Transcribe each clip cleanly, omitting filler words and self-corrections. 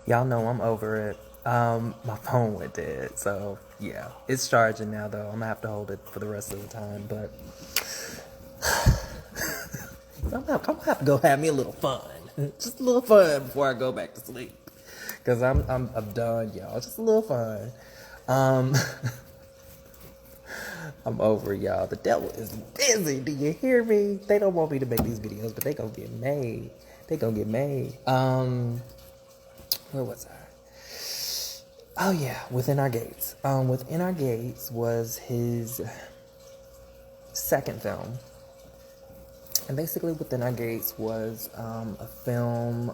Y'all know I'm over it. My phone went dead, so yeah, it's charging now though. I'm gonna have to hold it for the rest of the time, but I'm gonna have to go have me a little fun, just a little fun before I go back to sleep, cause I'm done, y'all. Just a little fun. Um, I'm over it, y'all. The devil is busy. Do you hear me? They don't want me to make these videos, but they gonna get made. They gonna get made. Where was I? Oh yeah, Within Our Gates. Within Our Gates was his second film. And basically Within Our Gates was a film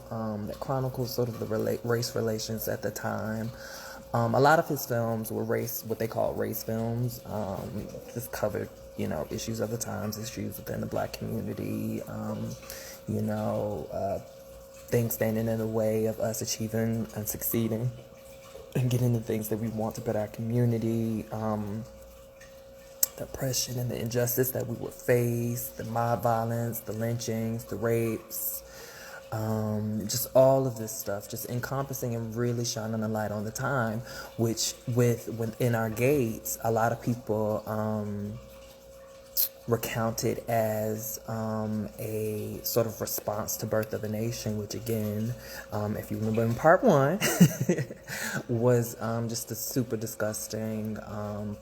that chronicles sort of the race relations at the time. A lot of his films were what they call race films. Just covered, issues of the times, issues within the black community, you know, things standing in the way of us achieving and succeeding and getting the things that we want to better our community, the oppression and the injustice that we would face, the mob violence, the lynchings, the rapes, just all of this stuff, just encompassing and really shining a light on the time, which within our gates, a lot of people recounted as a sort of response to Birth of a Nation, which again, if you remember in part one, was just a super disgusting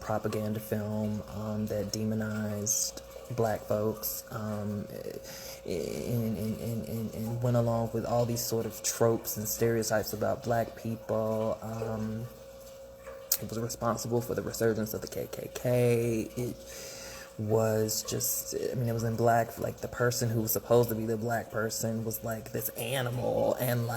propaganda film that demonized black folks and went along with all these sort of tropes and stereotypes about black people. It was responsible for the resurgence of the KKK. It was just, it was in black, like the person who was supposed to be the black person was like this animal and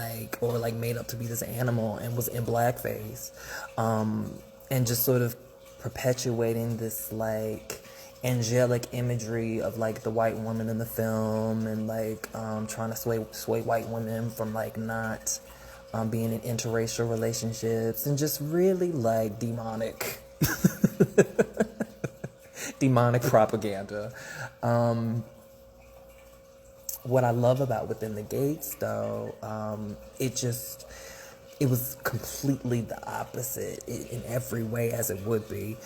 or made up to be this animal and was in blackface. And just sort of perpetuating this angelic imagery of the white woman in the film and trying to sway white women from not being in interracial relationships and just really demonic demonic propaganda. What I love about Within the Gates, though, it was completely the opposite in every way as it would be.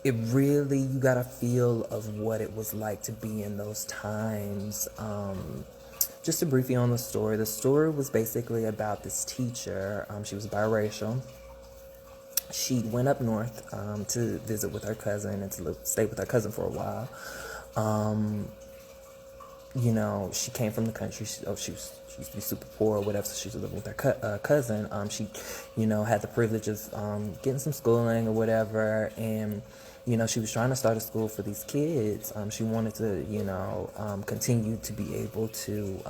It really, you got a feel of what it was like to be in those times. Just to brief you on the story was basically about this teacher. She was biracial. She went up north to visit with her cousin and to stay with her cousin for a while. She came from the country. She used to be super poor or whatever, so she was living with her cousin. She, had the privilege of getting some schooling or whatever, and she was trying to start a school for these kids. She wanted to, continue to be able to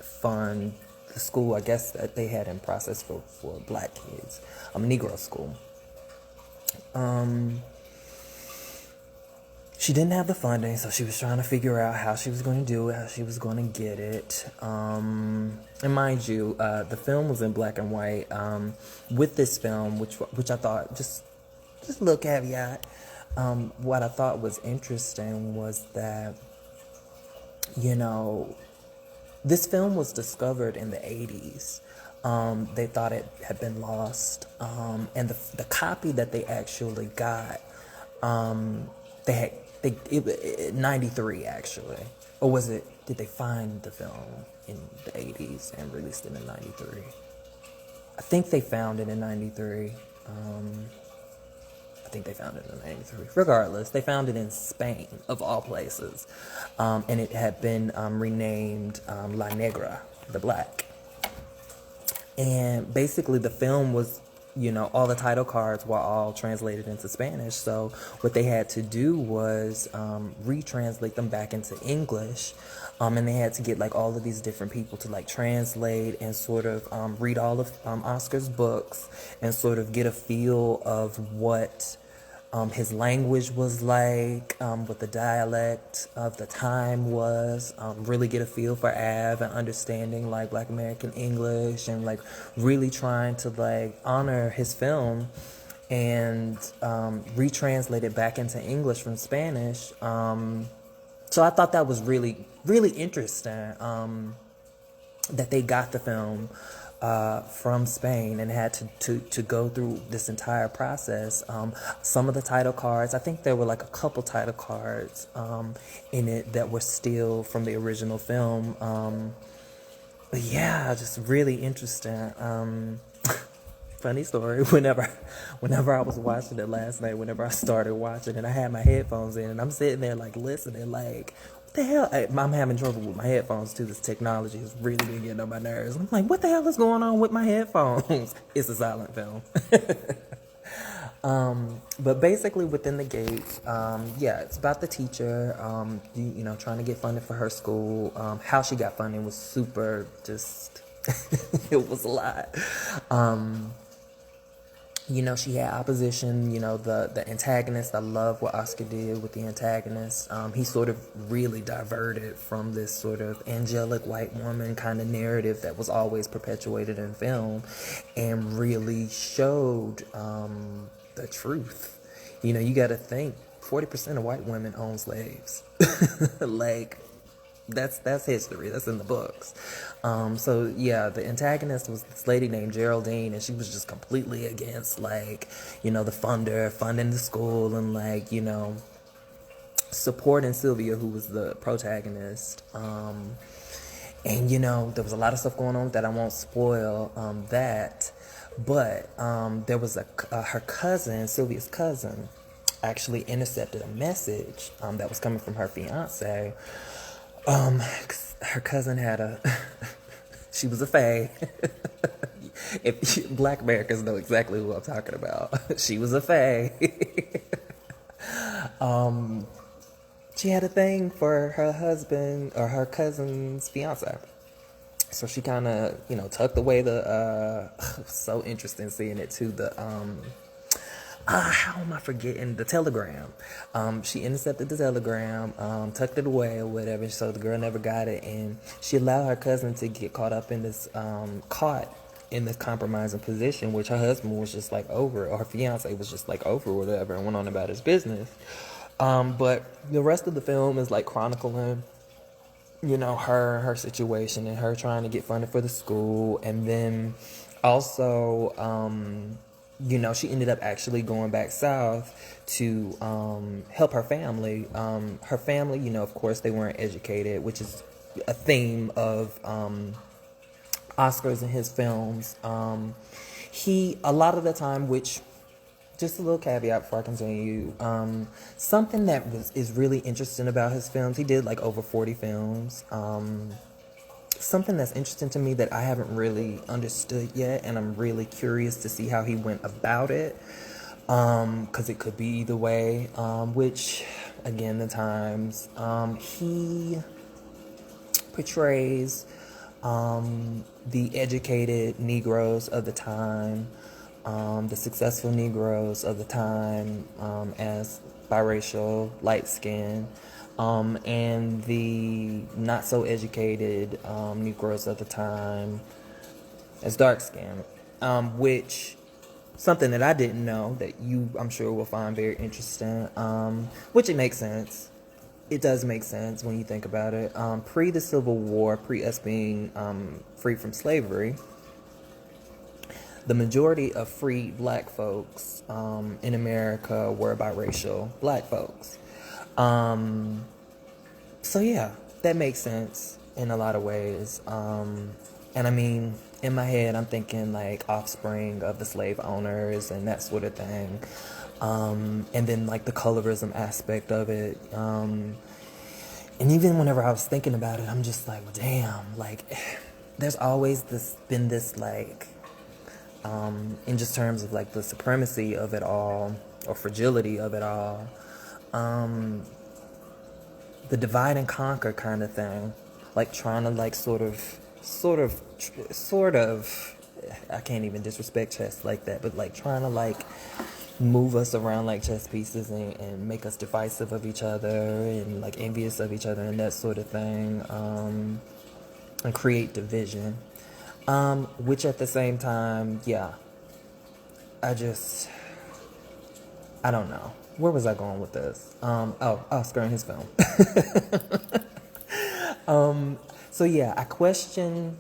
fund the school, I guess, that they had in process for black kids, Negro school. She didn't have the funding, so she was trying to figure out how she was going to do it, how she was going to get it. And mind you, the film was in black and white. With this film, which I thought, just a little caveat, what I thought was interesting was that, this film was discovered in the 80s. They thought it had been lost. And the copy that they actually got, it 93 actually. Or did they find the film in the 80s and released it in 93? I think they found it in 93. I think they found it in 93. Regardless, they found it in Spain, of all places. And it had been renamed La Negra, the Black. And basically the film was, all the title cards were all translated into Spanish. So what they had to do was retranslate them back into English. And they had to get all of these different people to translate and sort of read all of Oscar's books and sort of get a feel of what his language was what the dialect of the time was, really get a feel for Av and understanding Black American English and really trying to honor his film and retranslate it back into English from Spanish. So I thought that was really, really interesting. that they got the film from Spain and had to go through this entire process. Some of the title cards, I think there were like a couple title cards in it that were still from the original film. But yeah, just really interesting. Funny story. Whenever I was watching it last night, whenever I started watching it, I had my headphones in and I'm sitting there like listening, like, what the hell? I'm having trouble with my headphones too. This technology is really been getting on my nerves. I'm like, what the hell is going on with my headphones? It's a silent film. But basically within the gates, yeah, it's about the teacher, you know, trying to get funding for her school. How she got funding was super just, it was a lot. You know, she had opposition, you know, the antagonist. I love what Oscar did with the antagonist. He sort of really diverted from this sort of angelic white woman kind of narrative that was always perpetuated in film and really showed the truth. You know, you got to think 40% of white women own slaves. Like, that's history. That's in the books. So yeah, the antagonist was this lady named Geraldine, and she was just completely against, like, you know, the funding the school, and like, you know, supporting Sylvia, who was the protagonist. And you know, there was a lot of stuff going on that I won't spoil that, but there was her cousin, Sylvia's cousin, actually intercepted a message that was coming from her fiance. Her cousin had she was a fae. If Black Americans know exactly who I'm talking about. She was a fae. She had a thing for her husband or her cousin's fiance. So she kind of, you know, tucked away the, so interesting seeing it too, the, how am I forgetting? The telegram. She intercepted the telegram, tucked it away or whatever, so the girl never got it, and she allowed her cousin to get caught in this compromising position, which her husband was just like over, or her fiance was just like over or whatever, and went on about his business. But the rest of the film is like chronicling, you know, her situation and her trying to get funded for the school, and then also, you know, she ended up actually going back south to help her family. Her family, you know, of course, they weren't educated, which is a theme of Oscar's and his films. He, a lot of the time, which, just a little caveat before I continue, something that is really interesting about his films, he did like over 40 films. Something that's interesting to me that I haven't really understood yet, and I'm really curious to see how he went about it, because it could be either way, which, again, the times, he portrays the educated Negroes of the time, the successful Negroes of the time, as biracial, light-skinned, and the not so educated Negroes of the time as dark-skinned, which something that I didn't know that you, I'm sure, will find very interesting, which it makes sense. It does make sense when you think about it. Pre the Civil War, pre us being free from slavery, the majority of free black folks in America were biracial black folks. So yeah, that makes sense in a lot of ways. And I mean, in my head, I'm thinking like offspring of the slave owners and that sort of thing. And then like the colorism aspect of it. And even whenever I was thinking about it, I'm just like, damn, like there's always been this like, in just terms of like the supremacy of it all, or fragility of it all, the divide and conquer kind of thing, like trying to like sort of, I can't even disrespect chess like that, but like trying to like move us around like chess pieces and make us divisive of each other and like envious of each other and that sort of thing, and create division, which at the same time, yeah, I don't know. Where was I going with this? Oscar and his film. So yeah, I question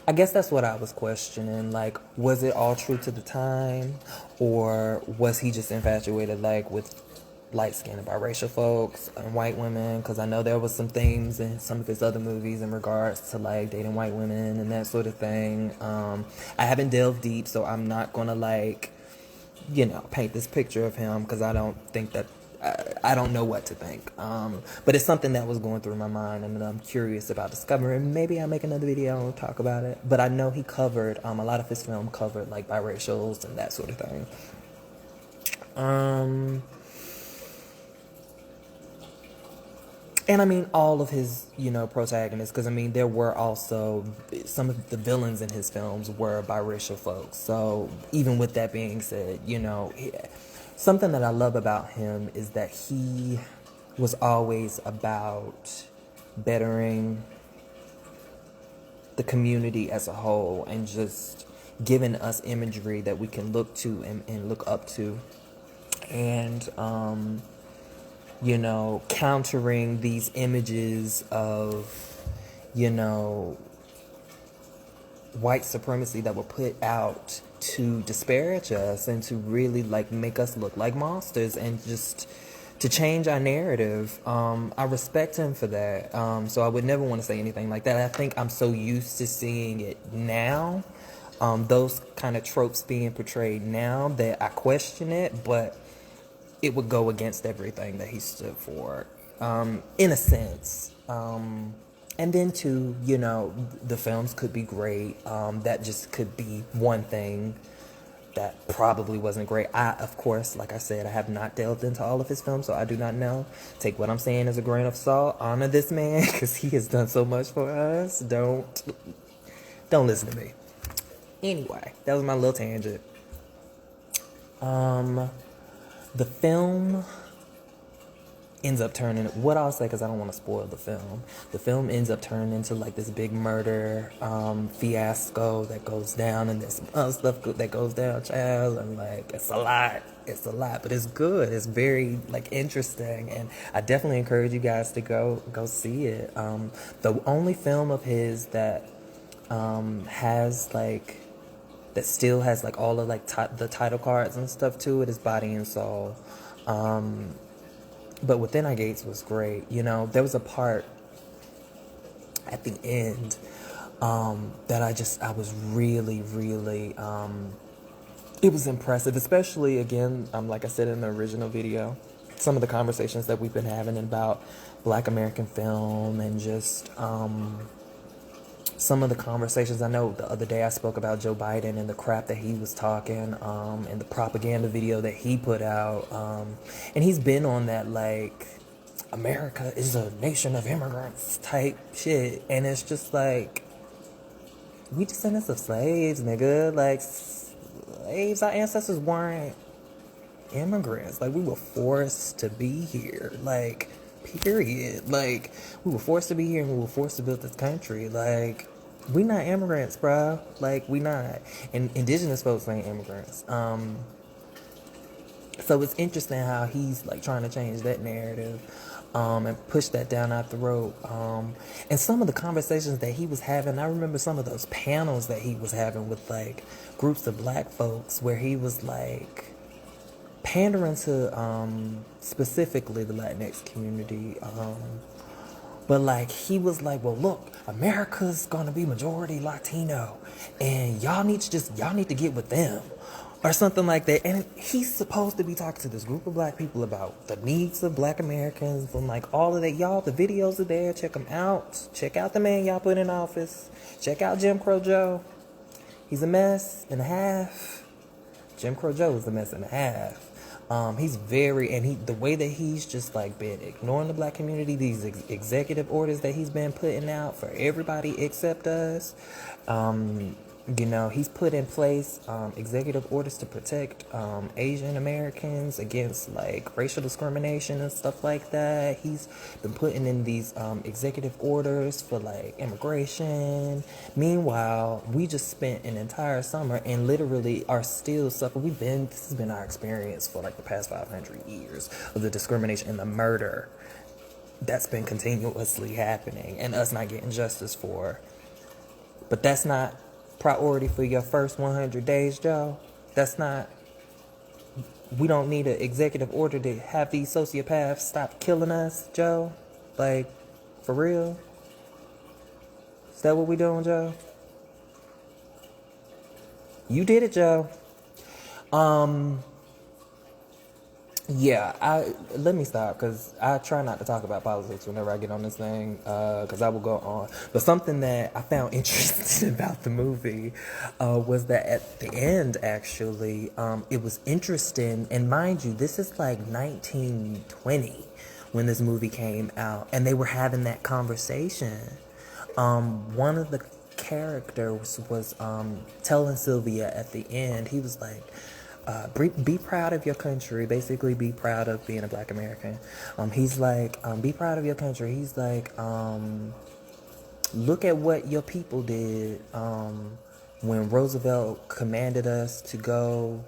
I guess that's what I was questioning. Like, was it all true to the time, or was he just infatuated, like, with light-skinned biracial folks and white women? Because I know there was some themes in some of his other movies in regards to, like, dating white women and that sort of thing. I haven't delved deep, so I'm not gonna, like, you know, paint this picture of him, because I don't think that I don't know what to think. But it's something that was going through my mind, and I'm curious about discovering. Maybe I'll make another video and talk about it. But I know he covered, a lot of his film covered, like, biracials and that sort of thing. And I mean, all of his, you know, protagonists, because I mean, there were also some of the villains in his films were biracial folks. So even with that being said, you know, something that I love about him is that he was always about bettering the community as a whole, and just giving us imagery that we can look to and look up to. And, you know, countering these images of, you know, white supremacy that were put out to disparage us and to really, like, make us look like monsters, and just to change our narrative. I respect him for that. So I would never want to say anything like that. I think I'm so used to seeing it now, those kind of tropes being portrayed now, that I question it, but it would go against everything that he stood for, in a sense. And then too, you know, the films could be great. That just could be one thing that probably wasn't great. Of course, like I said, I have not delved into all of his films, so I do not know. Take what I'm saying as a grain of salt. Honor this man, because he has done so much for us. Don't listen to me. Anyway, that was my little tangent. The film ends up turning, what I'll say, because I don't want to spoil the film ends up turning into, like, this big murder fiasco that goes down, and there's some other stuff that goes down, child, and, like, it's a lot, but it's good. It's very, like, interesting, and I definitely encourage you guys to go see it. The only film of his that has, like, that still has, like, all of, like, the title cards and stuff to it is Body and Soul. But Within Our Gates was great. You know, there was a part at the end that I was really, it was impressive, especially, again, like I said in the original video, some of the conversations that we've been having about Black American film, and just some of the conversations. I know the other day I spoke about Joe Biden and the crap that he was talking, and the propaganda video that he put out, and he's been on that, like, America is a nation of immigrants type shit, and it's just like, we descendants of slaves, nigga. Like, slaves, our ancestors weren't immigrants. Like, we were forced to be here, like, period. Like, we were forced to be here, and we were forced to build this country. Like, we not immigrants, bro. Like, we not. And indigenous folks ain't immigrants. So it's interesting how he's, like, trying to change that narrative, and push that down our throat. And some of the conversations that he was having, I remember some of those panels that he was having with, like, groups of Black folks, where he was, like, pandering to specifically the Latinx community, but, like, he was like, well, look, America's gonna be majority Latino, and y'all need to get with them, or something like that. And he's supposed to be talking to this group of Black people about the needs of Black Americans, and, like, all of that. Y'all, the videos are there. Check them out. Check out the man y'all put in office. Check out Jim Crow Joe. He's a mess and a half. Jim Crow Joe is a mess and a half. He's the way that he's just, like, been ignoring the Black community, these executive orders that he's been putting out for everybody except us. You know, he's put in place executive orders to protect Asian Americans against, like, racial discrimination and stuff like that. He's been putting in these executive orders for, like, immigration. Meanwhile, we just spent an entire summer and literally are still suffering. This has been our experience for, like, the past 500 years of the discrimination and the murder that's been continuously happening, and us not getting justice for But that's not priority for your first 100 days, Joe. That's not. We don't need an executive order to have these sociopaths stop killing us, Joe. Like, for real? Is that what we doing, Joe? You did it, Joe. Yeah, let me stop because I try not to talk about politics whenever I get on this thing because I will go on. But something that I found interesting about the movie was that at the end, actually, it was interesting. And mind you, this is like 1920 when this movie came out, and they were having that conversation. One of the characters was telling Sylvia at the end, he was like, be proud of your country. Basically, be proud of being a black American. He's like, be proud of your country. He's like, look at what your people did when Roosevelt commanded us to go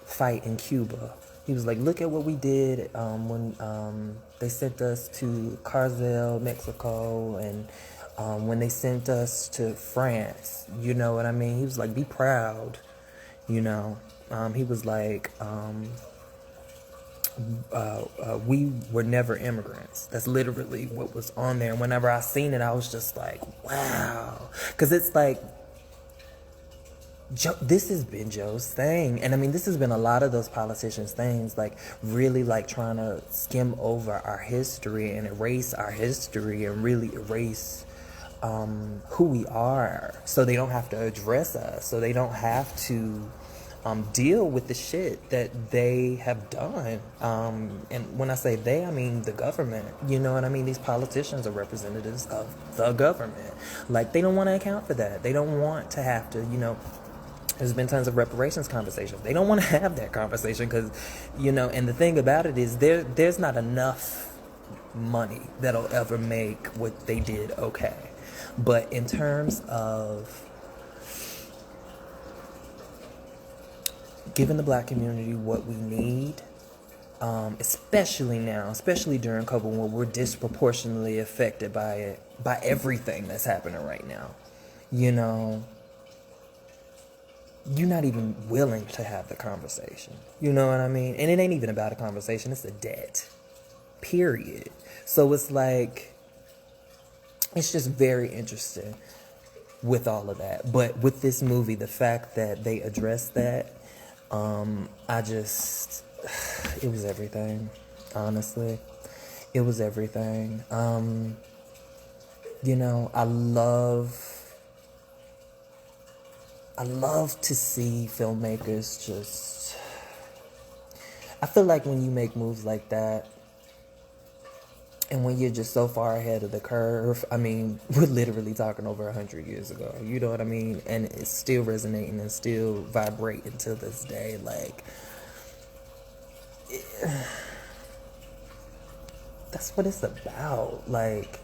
fight in Cuba. He was like, look at what we did when they sent us to Carzel, Mexico, and when they sent us to France. You know what I mean? He was like, be proud, you know. He was like, we were never immigrants. That's literally what was on there. And whenever I seen it, I was just like, wow. Because it's like, this has been Joe's thing. And I mean, this has been a lot of those politicians' things, like really like trying to skim over our history and erase our history and really erase who we are so they don't have to address us, so they don't have to deal with the shit that they have done. And when I say they, I mean the government. You know what I mean? These politicians are representatives of the government. Like, they don't want to account for that. They don't want to have to, you know, there's been tons of reparations conversations. They don't want to have that conversation because, you know, and the thing about it is there's not enough money that'll ever make what they did okay. But in terms of giving the black community what we need, especially now, especially during COVID, when we're disproportionately affected by it, by everything that's happening right now, you know, you're not even willing to have the conversation. You know what I mean? And it ain't even about a conversation. It's a debt. Period. So it's like, it's just very interesting with all of that. But with this movie, the fact that they addressed that, it was everything. Honestly, it was everything. You know, I love to see filmmakers just, I feel like when you make moves like that, and when you're just so far ahead of the curve, I mean, we're literally talking over 100 years ago, you know what I mean? And it's still resonating and still vibrating to this day. Like, that's what it's about. Like,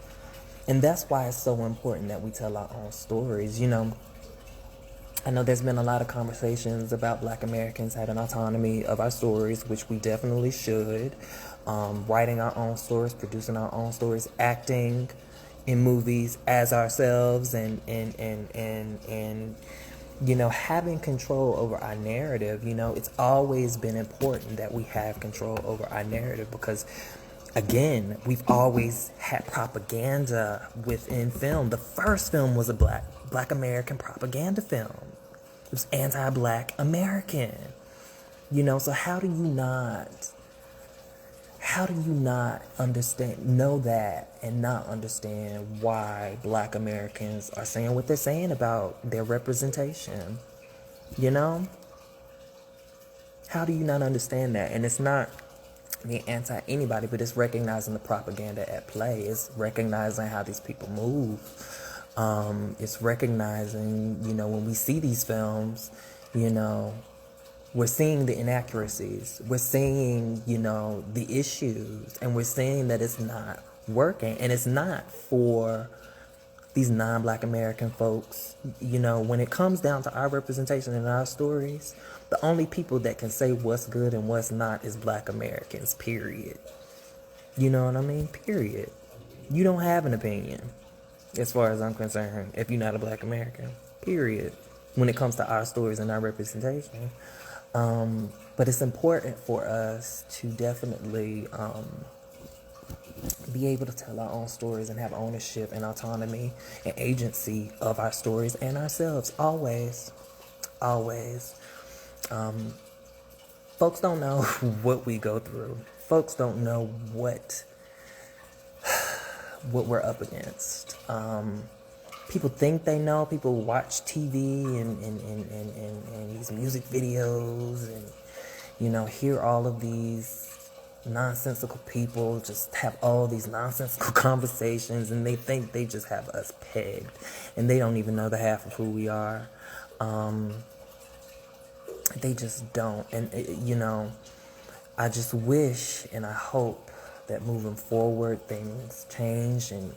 and that's why it's so important that we tell our own stories, you know. I know there's been a lot of conversations about black Americans having autonomy of our stories, which we definitely should. Writing our own stories, producing our own stories, acting in movies as ourselves, and you know, having control over our narrative. You know, it's always been important that we have control over our narrative because, again, we've always had propaganda within film. The first film was a black American propaganda film. It was anti-black American. You know, so how do you not know that and not understand why black Americans are saying what they're saying about their representation? You know? How do you not understand that? And it's not being anti-anybody, but it's recognizing the propaganda at play. It's recognizing how these people move. It's recognizing, you know, when we see these films, you know, we're seeing the inaccuracies. We're seeing, you know, the issues. And we're seeing that it's not working. And it's not for these non-black American folks. You know, when it comes down to our representation in our stories, the only people that can say what's good and what's not is black Americans, period. You know what I mean? Period. You don't have an opinion. as far as I'm concerned, if you're not a Black American, period, when it comes to our stories and our representation. But it's important for us to definitely be able to tell our own stories and have ownership and autonomy and agency of our stories and ourselves, always. Always. Folks don't know what we go through. Folks don't know what we're up against. People think they know. People watch TV and these music videos and, you know, hear all of these nonsensical people just have all these nonsensical conversations, and they think they just have us pegged, and they don't even know the half of who we are. They just don't. And, you know, I just wish and I hope that moving forward things change and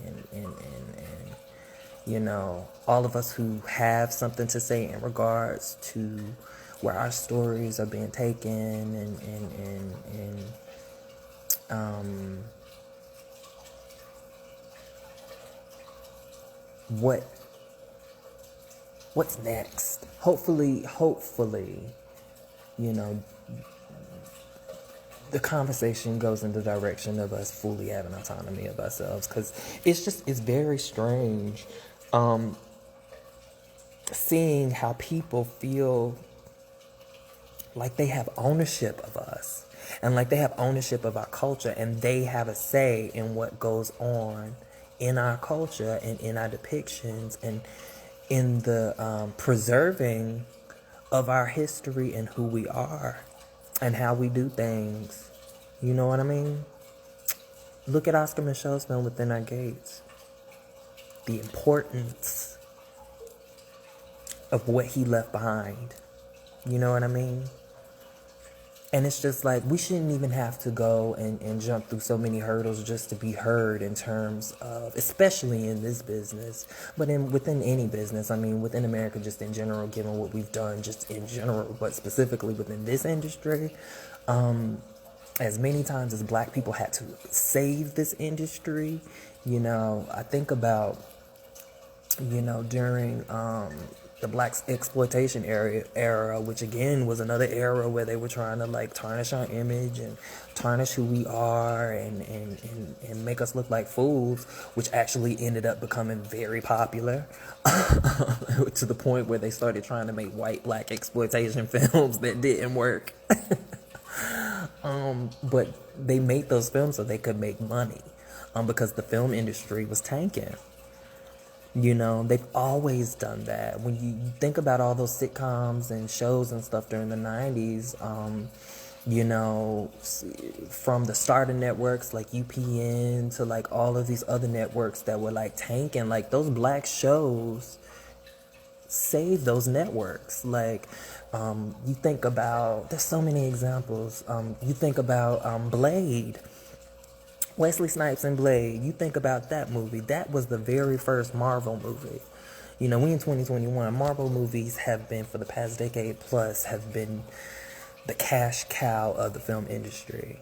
you know, all of us who have something to say in regards to where our stories are being taken and what's next. Hopefully, you know, the conversation goes in the direction of us fully having autonomy of ourselves, because it's very strange seeing how people feel like they have ownership of us and like they have ownership of our culture, and they have a say in what goes on in our culture and in our depictions and in the preserving of our history and who we are and how we do things. You know what I mean? Look at Oscar Micheaux's film Within Our Gates. The importance of what he left behind. You know what I mean? And it's just like, we shouldn't even have to go and jump through so many hurdles just to be heard in terms of, especially in this business, but within any business. I mean, within America, just in general, given what we've done, just in general, but specifically within this industry, as many times as Black people had to save this industry, you know, I think about, you know, during the Black exploitation era, which again was another era where they were trying to like tarnish our image and tarnish who we are and make us look like fools, which actually ended up becoming very popular to the point where they started trying to make white Black exploitation films that didn't work. But they made those films so they could make money, because the film industry was tanking. You know, they've always done that. When you think about all those sitcoms and shows and stuff during the 90s, you know, from the starter networks like UPN to like all of these other networks that were like tanking, like those Black shows saved those networks. Like, you think about, there's so many examples. You think about Blade. Wesley Snipes and Blade, you think about that movie. That was the very first Marvel movie. You know, we in 2021, Marvel movies have been, for the past decade plus, have been the cash cow of the film industry.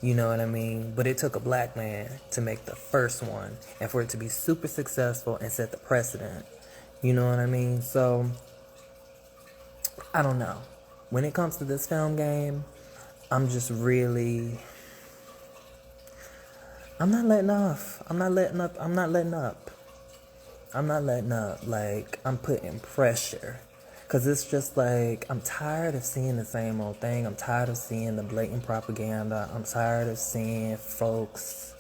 You know what I mean? But it took a Black man to make the first one and for it to be super successful and set the precedent. You know what I mean? So, I don't know. When it comes to this film game, I'm just really... I'm not letting up. Like, I'm putting pressure. Because it's just like, I'm tired of seeing the same old thing. I'm tired of seeing the blatant propaganda. I'm tired of seeing folks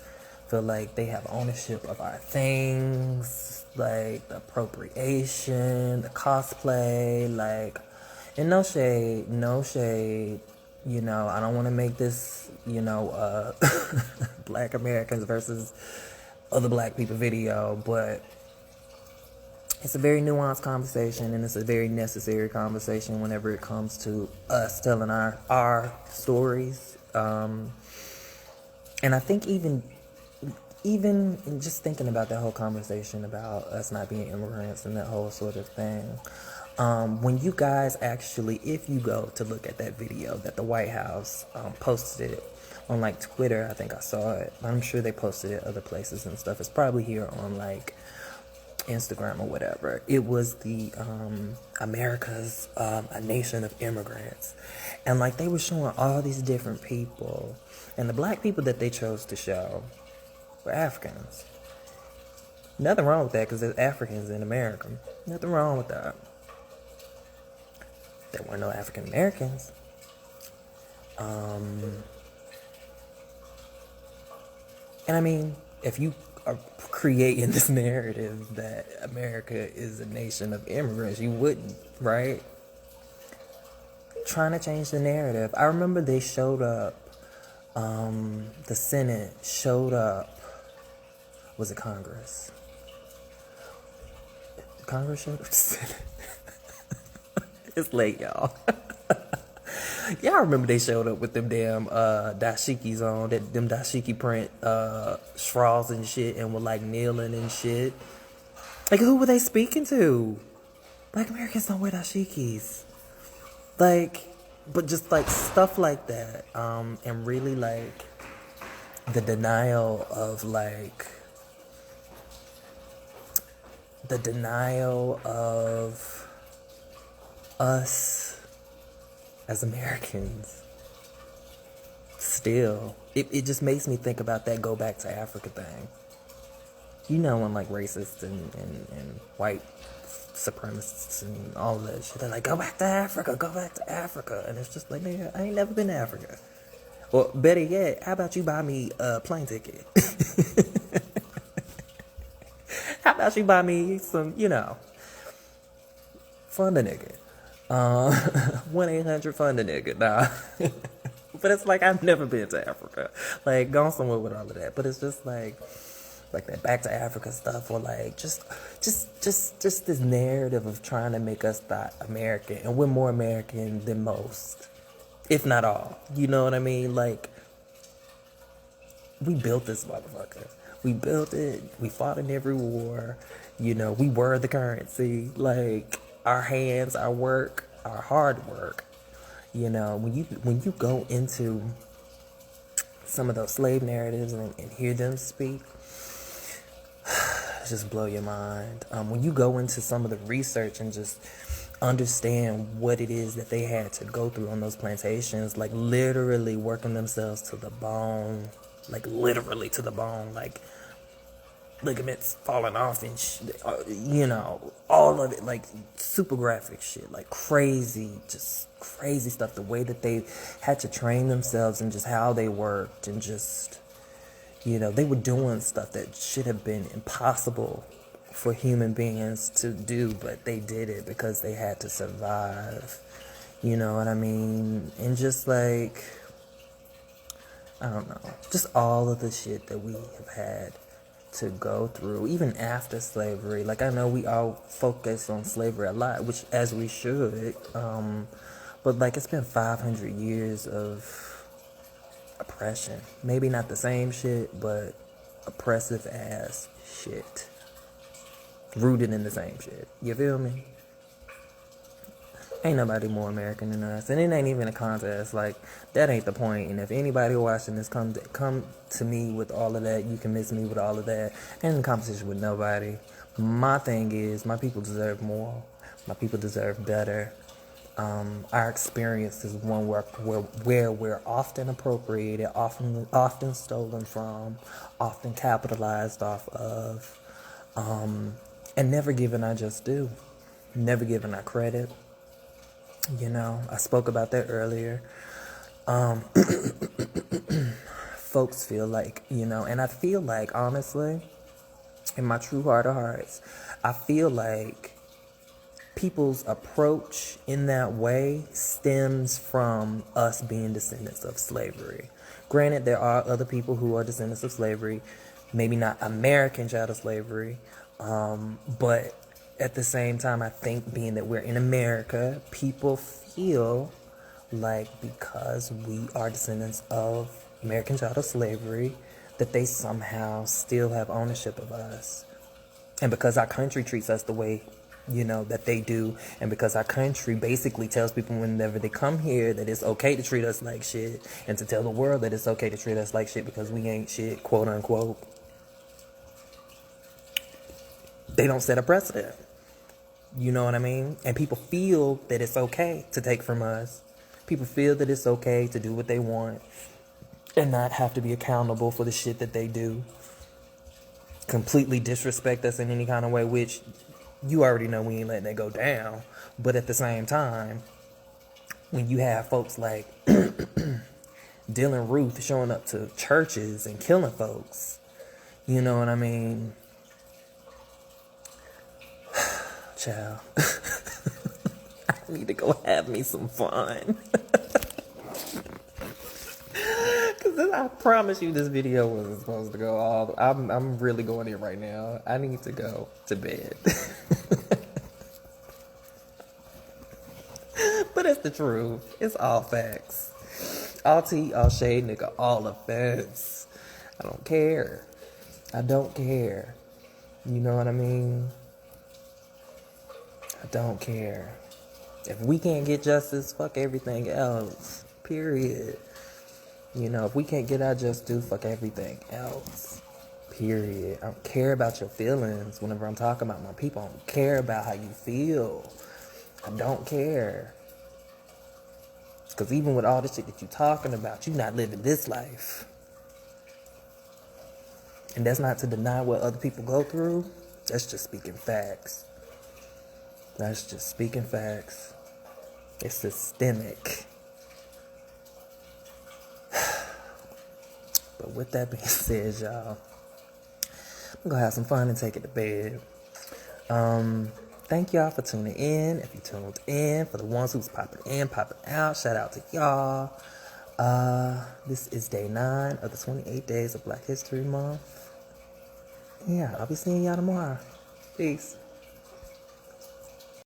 feel like they have ownership of our things. Like, the appropriation, the cosplay. Like, and no shade. You know, I don't want to make this, you know, Black Americans versus other Black people video, but it's a very nuanced conversation, and it's a very necessary conversation whenever it comes to us telling our stories. And I think even just thinking about that whole conversation about us not being immigrants and that whole sort of thing, when you guys actually, if you go to look at that video that the White House posted it on like Twitter, I think I saw it. I'm sure they posted it other places and stuff. It's probably here on like Instagram or whatever. It was the America's a nation of immigrants, and like they were showing all these different people, and the black people that they chose to show were Africans. Nothing wrong with that because there's Africans in America. Nothing wrong with that. There were no African Americans. And I mean, if you are creating this narrative that America is a nation of immigrants, you wouldn't, right? Trying to change the narrative. I remember they showed up, the Senate showed up, was it Congress? Congress showed up to Senate. It's late, y'all. Y'all remember they showed up with them damn dashikis on, them dashiki print straws and shit, and were like kneeling and shit. Like, who were they speaking to? Black Americans don't wear dashikis. Like, but just like stuff like that, and really like the denial of like us as Americans. Still, it just makes me think about that go back to Africa thing. You know, when like racists and white supremacists and all that shit, they're like, go back to Africa. And it's just like, nigga, I ain't never been to Africa. Or better yet, how about you buy me a plane ticket? How about you buy me some, fund a nigga. 1-800 fund a nigga, nah. But it's like, I've never been to Africa. Like, gone somewhere with all of that. But it's just like that back to Africa stuff, or like just this narrative of trying to make us thought American, and we're more American than most, if not all. You know what I mean? Like, we built this motherfucker. We built it. We fought in every war. We were the currency. Like, our hands, our work, our hard work. When you go into some of those slave narratives and hear them speak, just blow your mind. When you go into some of the research and just understand what it is that they had to go through on those plantations, like literally working themselves to the bone, like literally to the bone, like ligaments falling off and all of it, like super graphic shit, like crazy stuff, the way that they had to train themselves and just how they worked, and just they were doing stuff that should have been impossible for human beings to do, but they did it because they had to survive. You know what I mean? And just like, I don't know, just all of the shit that we have had to go through, even after slavery. Like, I know we all focus on slavery a lot, which as we should, but like, it's been 500 years of oppression. Maybe not the same shit, but oppressive ass shit, rooted in the same shit. You feel me? Ain't nobody more American than us, and it ain't even a contest. Like, that ain't the point. And if anybody watching this come to me with all of that, you can miss me with all of that. Ain't in competition with nobody. My thing is, my people deserve more. My people deserve better. Our experience is one where we're often appropriated, often stolen from, often capitalized off of, and never given our just due, never given our credit. I spoke about that earlier. Folks feel like, and I feel like, honestly, in my true heart of hearts, I feel like people's approach in that way stems from us being descendants of slavery. Granted, there are other people who are descendants of slavery, maybe not American child of slavery, but at the same time, I think being that we're in America, people feel like because we are descendants of American child of slavery, that they somehow still have ownership of us. And because our country treats us the way that they do, and because our country basically tells people whenever they come here that it's okay to treat us like shit, and to tell the world that it's okay to treat us like shit because we ain't shit, quote unquote. they don't set a precedent. You know what I mean? And people feel that it's okay to take from us. People feel that it's okay to do what they want and not have to be accountable for the shit that they do. Completely disrespect us in any kind of way, which you already know we ain't letting that go down. But at the same time, when you have folks like Dylan Ruth showing up to churches and killing folks, you know what I mean? Child. I need to go have me some fun. Because I promise you this video wasn't supposed to go all... I'm really going in right now. I need to go to bed. But it's the truth. It's all facts. All tea, all shade, nigga, all offense. I don't care. I don't care. You know what I mean? I don't care. If we can't get justice, fuck everything else. Period. You know, if we can't get our just due, fuck everything else. Period. I don't care about your feelings whenever I'm talking about my people. I don't care about how you feel. I don't care. Because even with all the shit that you're talking about, you're not living this life. And that's not to deny what other people go through. That's just speaking facts. That's just speaking facts. It's systemic. But with that being said, y'all, I'm going to have some fun and take it to bed. Thank y'all for tuning in. If you tuned in, for the ones who's popping in, popping out, shout out to y'all. This is day 9 of the 28 days of Black History Month. Yeah, I'll be seeing y'all tomorrow. Peace.